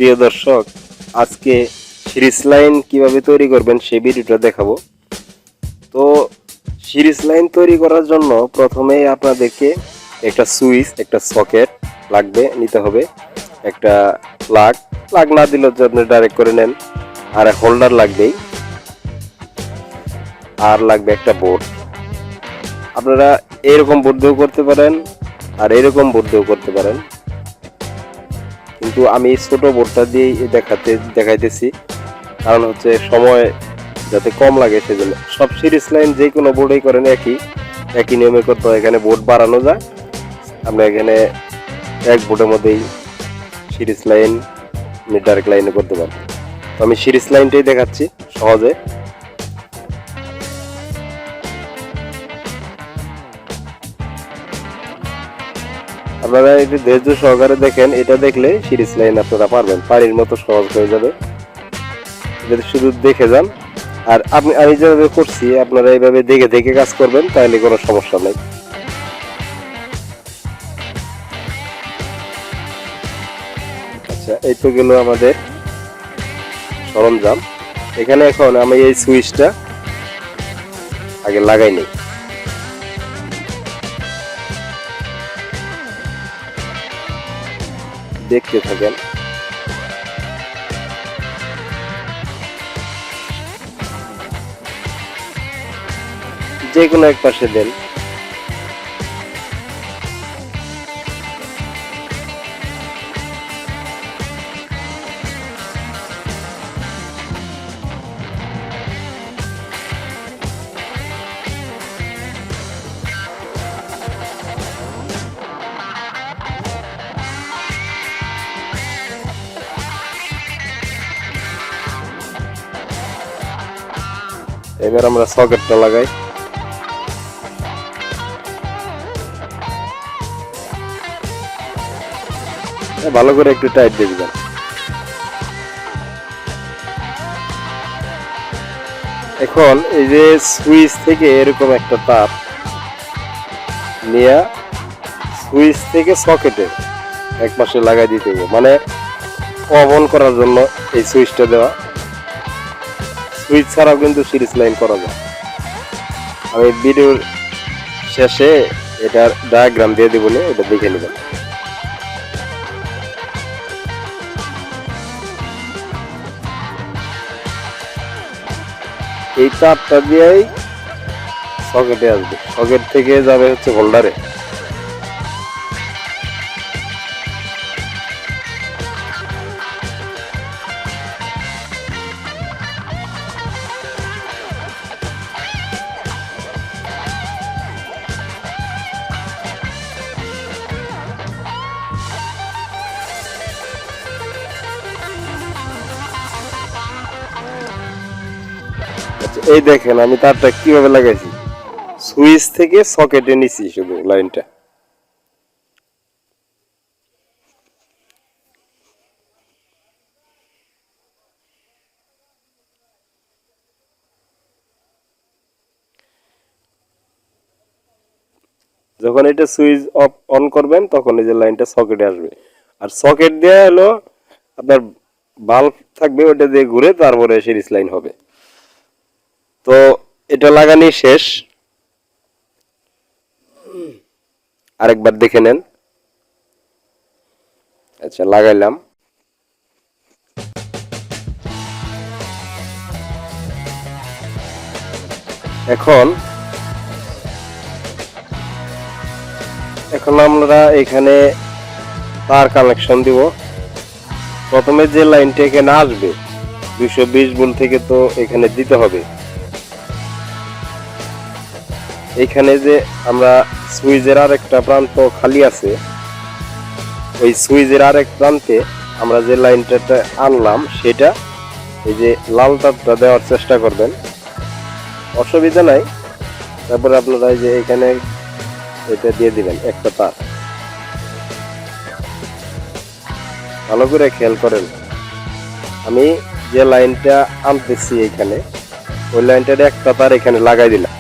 প্রিয় দর্শক, আজকে সিরিজ লাইন কিভাবে তৈরি করবেন সেই ভিডিওটা দেখাবো। তো সিরিজ লাইন তৈরি করার জন্য প্রথমেই আপনাদেরকে একটা সুইচ, একটা সকেট লাগবে, নিতে হবে। একটা প্লাগ না দিলেও আপনি ডাইরেক্ট করে নেন। আর হোল্ডার লাগবেই, আর লাগবে একটা বোর্ড। আপনারা এরকম বোর্ড দিয়েও করতে পারেন আর এরকম বোর্ড দিয়েও করতে পারেন, কিন্তু আমি ছোট বোর্ডটা দিয়েই দেখাইতেছি, কারণ হচ্ছে সময় যাতে কম লাগে সেজন্য। সব সিরিজ লাইন যে কোনো বোর্ডেই করেন একই নিয়মে করতে হয়। এখানে বোর্ড বাড়ানো যায়, আমরা এখানে এক বোর্ডের মধ্যেই সিরিজ লাইন ডাইরেক্ট লাইনে করতে পারবো। তো আমি সিরিজ লাইনটাই দেখাচ্ছি সহজে। আপনারা একটু ধৈর্য সহকারে দেখেন, এটা দেখলে সিরিজ লাইন আপনারা পারবেন, পানির মতো সহজ হয়ে যাবে। যদি শুধু দেখে যান, আর আমি যেভাবে করছি আপনারা এইভাবে দেখে দেখে কাজ করবেন, তাহলে কোনো সমস্যা নেই। আচ্ছা, এই তো গেল আমাদের সরঞ্জাম। এখানে এখন আমি এই সুইচটা আগে লাগাই নিই। দেখতে থাকেন। যে কোনো এক পাশে দেন। এবার আমরা সকেটটা লাগাই। ভালো করে একটু টাইট দিয়ে দিবেন। এখন এই যে সুইচ থেকে এরকম একটা তার নিয়ে সুইচ থেকে সকেটে এক পাশে লাগাই দিতে হবে, মানে অফ অন করার জন্য এই সুইচটা দেওয়া। সুইচ ছাড়াও কিন্তু সিরিজ লাইন করা যায়। আমি ভিডিওর শেষে এটার ডায়াগ্রাম দিয়ে দেবো, এটা দেখে নেবেন। এই তারটা দিয়েই সকেটে আসবে, সকেট থেকে যাবে হচ্ছে হোল্ডারে। এই দেখেন আমি তারটা কিভাবে লাগাইছি, সুইচ থেকে সকেটে নিছি শুধু লাইনটা। যখন এটা সুইচ অফ অন করবেন তখন এই যে লাইনটা সকেটে আসবে, আর সকেট দিয়ে হলো আপনার বাল্ব থাকবে, ওটা দিয়ে ঘুরে তারপরে সিরিজ লাইন হবে। তো এটা লাগানি শেষ, আরেকবার দেখে নেন। আচ্ছা, লাগাইলাম। এখন আমরা এখানে তার কানেকশন দিব। প্রথমে যে লাইনটা এখানে আসবে 220 ভোল্ট থেকে, তো এখানে দিতে হবে। এখানে যে আমরা সুইচের আরেকটা প্রান্ত খালি আছে, ওই সুইচের আরেক প্রান্তে আমরা যে লাইনটা আনলাম সেটা এই যে লাল তারটা দেওয়ার চেষ্টা করবেন, অসুবিধা নাই। তারপরে আপনারা এই যে এখানে এটা দিয়ে দিবেন একটা তার। ভালো করে খেয়াল করেন, আমি যে লাইনটা আনতেছি এখানে, ওই লাইনটার একটা তার এখানে লাগাই দিলাম।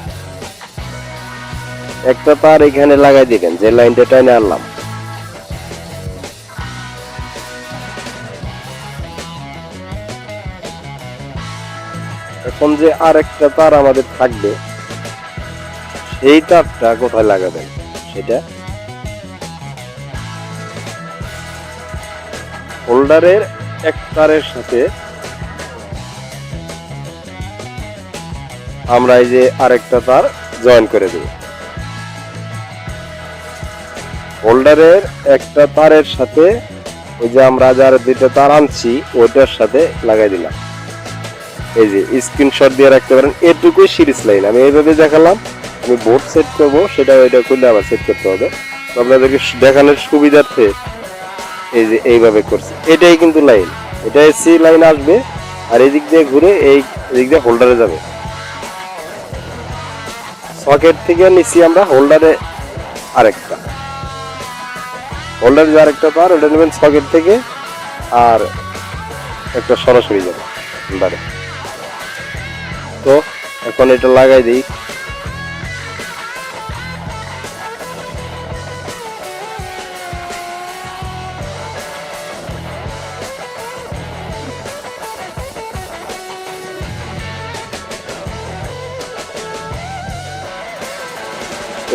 একটা তার এখানে লাগাই দিবেন যে লাইনটা টেনে আনলাম। এখন যে আরেকটা তার আমাদের থাকবে, সেই তারটা কোথায় লাগাবেন সেটা হোল্ডারের এক তারের সাথে আমরা এই যে আরেকটা তার জয়েন করে দেব। হোল্ডারের একটা তারের সাথে ওই যে আমরা যার দুইটা তার আনছি ওইটার সাথে লাগাই দিলাম। এই যে স্ক্রিনশট দিয়ে রাখতে পারেন, এটুকুই সিরিজ লাইন। আমি এইভাবে দেখালাম, আমি বোর্ড সেট করব, সেটা ওইটা করলে আবার সেট করতে হবে। তো আপনাদেরকে দেখানোর সুবিধার্থে এই যে এইভাবে করছি, এটাই কিন্তু লাইন, এটা এসি লাইন আসবে আর এই দিক দিয়ে ঘুরে এই দিক দিয়ে হোল্ডারে যাবে। সকেট থেকে নিচ্ছি আমরা হোল্ডারে আরেকটা, হোল্ডারে যে আরেকটা তার ওটা নেবেন সকেট থেকে, আর একটা সরাসরি যাবে হোল্ডারে। তো এখন এটা লাগাই দিই।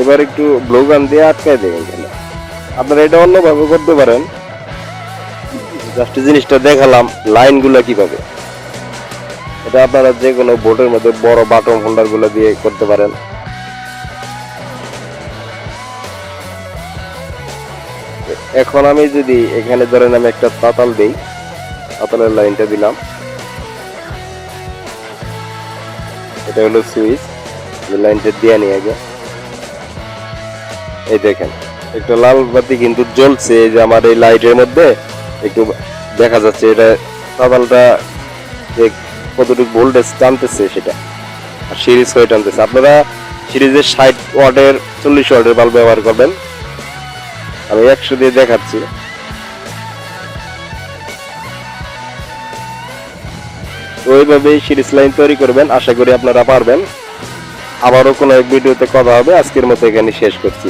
এবার একটু ব্লো গান দিয়ে আটকায় দেবেন। কেন আপনারা এটা অন্যভাবে করতে পারেন, জাস্ট জিনিসটা দেখালাম লাইনগুলো কিভাবে। এটা আপনারা যে কোনো বোর্ডের মধ্যে বড় বাটন হোল্ডার গুলো দিয়ে করতে পারেন। এখন আমি যদি এখানে ধরেন আমি একটা তাতাল দিই, তাতালের লাইনটা দিলাম, এটা হলো সুইচ, লাইনটা দিয়ে নিয়ে আগে। এই দেখেন একটা লাল বাতি কিন্তু জ্বলছে, এই যে আমার এই লাইটের মধ্যে একটু দেখা যাচ্ছে এটা তাতালটা যে কতটুকু ভোল্টেজ টানতেছে সেটা, আর সিরিজ হয়ে টানতেছে। আপনারা সিরিজের 60 ওয়াটের 40 ওয়াটের বাল্ব ব্যবহার করবেন, আমি 100 দিয়ে দেখাচ্ছি। তো ওইভাবেই সিরিজ লাইন তৈরি করবেন, আশা করি আপনারা পারবেন। আবারও কোনো এক ভিডিওতে কথা হবে, আজকের মতো এখানে শেষ করছি।